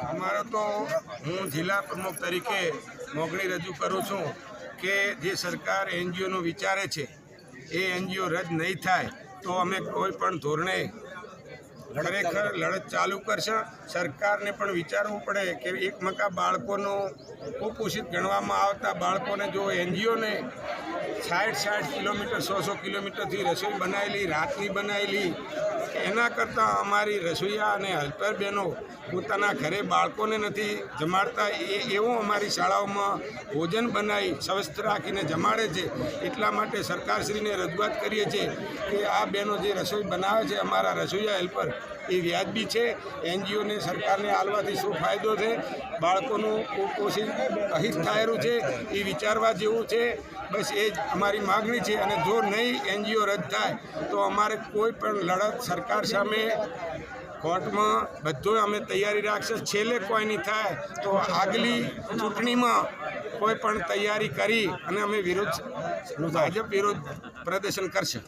અમારો તો હું જિલ્લા પ્રમુખ તરીકે મોગણી રજૂ કરું છું કે જે સરકાર એનજીઓનું વિચારે છે એ એનજીઓ રદ નહીં થાય તો અમે કોઈ પણ ધોરણે ખરેખર લડત ચાલુ કરશે। સરકારને પણ વિચારવું પડે કે એક મકા બાળકોનું કુપોષિત ગણવામાં આવતા બાળકોને જો એનજીઓને 60 કિલોમીટર 100 કિલોમીટરથી રસોઈ બનાવેલી રાતની બનાવેલી એના કરતાં અમારી રસોઈયા અને હેલ્પર બહેનો પોતાના ઘરે બાળકોને નથી જમાડતા એવું અમારી શાળાઓમાં ભોજન બનાવી સ્વસ્થ રાખીને જમાડે છે। એટલા માટે સરકારશ્રીને રજૂઆત કરીએ છીએ કે આ બહેનો જે રસોઈ બનાવે છે અમારા રસોઈયા હેલ્પર એ વ્યાજબી છે। એનજીઓને સરકારને આલવાથી શું ફાયદો છે, બાળકોનું કુપોષિત અહિત થયેલું છે એ વિચારવા જેવું છે। બસ એ જ અમારી માગણી છે અને જો નહીં એનજીઓ રદ થાય તો અમારે કોઈ પણ લડત સરકાર સામે કોર્ટમાં બધું અમે તૈયારી રાખશે। છેલ્લે કોઈ નહીં થાય તો આગલી ચૂંટણીમાં કોઈ પણ તૈયારી કરી અને અમે ભાજપ વિરોધ પ્રદર્શન કરશે।